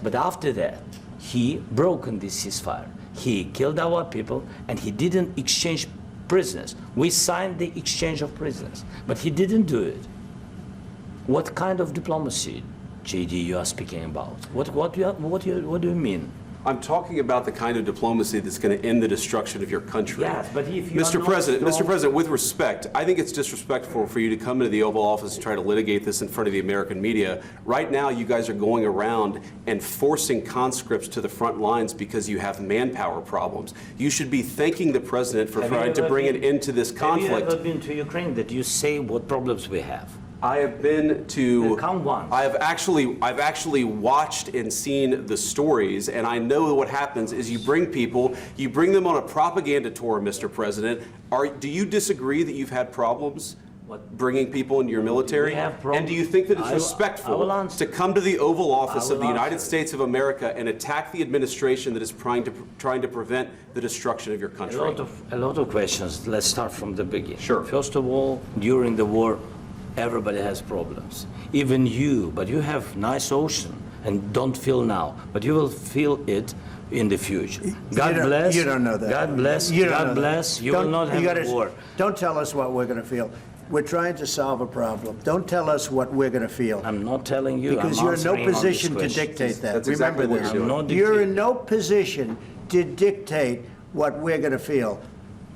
But after that, he broken this ceasefire. He killed our people, and he didn't exchange prisoners. We signed the exchange of prisoners, but he didn't do it. What kind of diplomacy, JD, you are speaking about? What do you mean? I'm talking about the kind of diplomacy that's going to end the destruction of your country. Yes, but if you Mr. President, with respect, I think it's disrespectful for you to come into the Oval Office and try to litigate this in front of the American media. Right now, you guys are going around and forcing conscripts to the front lines because you have manpower problems. You should be thanking the President for trying to bring an end to this conflict. Have you ever been to Ukraine that you say what problems we have? I have been to. Come once. I've actually watched and seen the stories, and I know what happens is you bring them on a propaganda tour, Mr. President. Do you disagree that you've had problems bringing people into your military? And do you think that it's respectful to come to the Oval Office of the United States of America and attack the administration that is trying to prevent the destruction of your country? A lot of questions. Let's start from the beginning. Sure. First of all, during the war, everybody has problems, even you, but you have nice ocean and don't feel now, but you will feel it in the future. God bless. You don't know that. God bless. You God bless. You will not have a war. Don't tell us what we're going to feel. We're trying to solve a problem. Don't tell us what we're going to feel. I'm not telling you. Because you're in no position to dictate that. That's exactly Remember what this. you're doing. You're in no position to dictate what we're going to feel.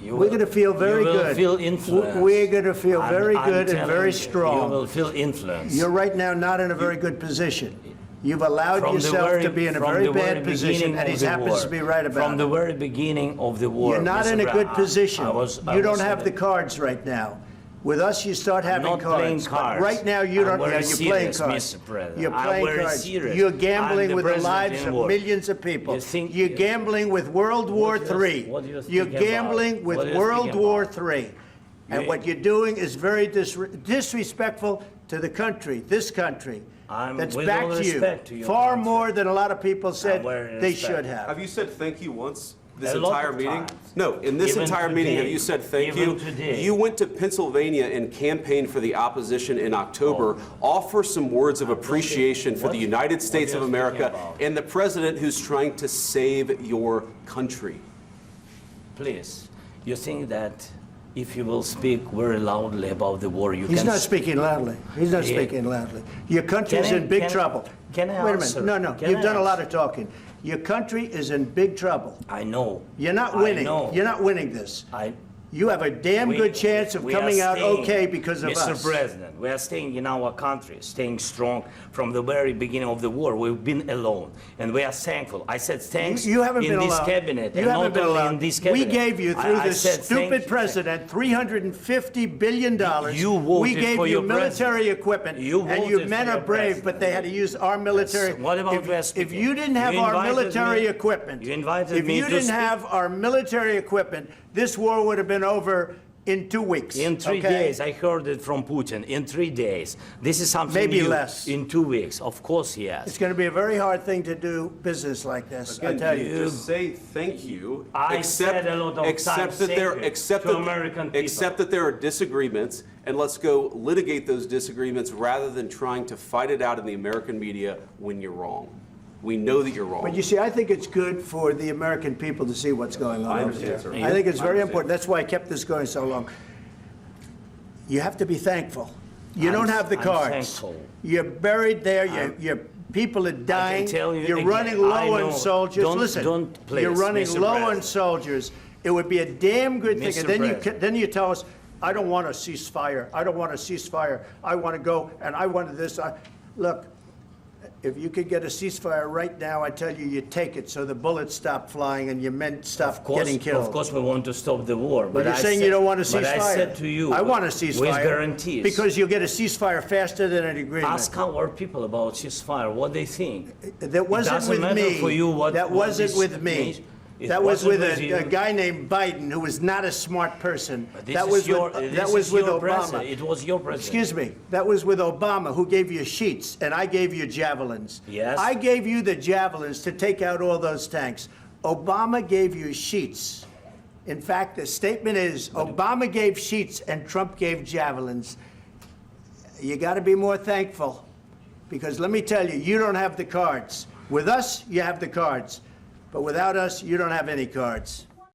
We're going to feel very good. You will feel influence. We're going to feel very good and very strong. You will feel influence. You're right now not in a very good position. You've allowed yourself to be in a very bad position, and he happens to be right about it. From the very beginning of the war. You're not in a good position. You don't have the cards right now. With us, you start having cards. But right now, you don't. Yeah, you're playing cards. You're playing cards. You're gambling with the lives of millions of people. You're gambling with World War III. You're gambling with World War III. And what you're doing is very disrespectful to the country, this country. That's back to you. Far more than a lot of people said they should have. Have you said thank you once? This entire meeting? No, in this entire meeting, have you said thank you? You went to Pennsylvania and campaigned for the opposition in October. Offer some words of appreciation for the United States of America and the president who's trying to save your country. Please, you think that if you will speak very loudly about the war, you can... He's not speaking loudly. He's not speaking loudly. Your country is in big trouble. Can I Wait a minute. No. You've done a lot of talking. Your country is in big trouble. I know. You're not winning. You're not winning this. You have a damn good chance of coming out okay because of us. Mr. President, we are staying in our country, staying strong from the very beginning of the war. We've been alone, and we are thankful. I said thanks you haven't been in this alone. cabinet. You haven't been alone. In this cabinet. We gave you, through this stupid president, $350 billion. We gave you military equipment, and your men are brave, but they had to use our military. Yes. What about if you didn't have our military equipment, if you didn't have our military equipment, this war would have been over in 2 weeks. In 3 days, I heard it from Putin. In 3 days, this is something maybe new. Less. In 2 weeks, of course, yes. It's going to be a very hard thing to do business like this. Again, I tell you. Just say thank you. I said a lot of times Except that there are disagreements, and let's go litigate those disagreements rather than trying to fight it out in the American media when you're wrong. We know that you're wrong. But you see, I think it's good for the American people to see what's going on. I understand, sir. I think it's very important. That's why I kept this going so long. You have to be thankful. You don't have the cards. Thankful. You're buried there. Your people are dying. You're running low on soldiers. Listen, you're running low on soldiers. It would be a damn good thing. And then you tell us, I don't want a ceasefire. I don't want a ceasefire. I want to go, and I wanted this. Look. If you could get a ceasefire right now, I tell you, you take it so the bullets stop flying and your men stop getting killed. Of course, we want to stop the war. But you're saying you don't want a ceasefire. But I said to you, I want a ceasefire. With guarantees. Because you'll get a ceasefire faster than an agreement. Ask our people about ceasefire, what they think. That wasn't with me. That wasn't with me. That was with a guy named Biden, who was not a smart person. That was with Obama. It was your president. Excuse me. That was with Obama, who gave you sheets, and I gave you javelins. Yes. I gave you the javelins to take out all those tanks. Obama gave you sheets. In fact, the statement is Obama gave sheets and Trump gave javelins. You got to be more thankful, because let me tell you, you don't have the cards. With us, you have the cards. But without us, you don't have any cards.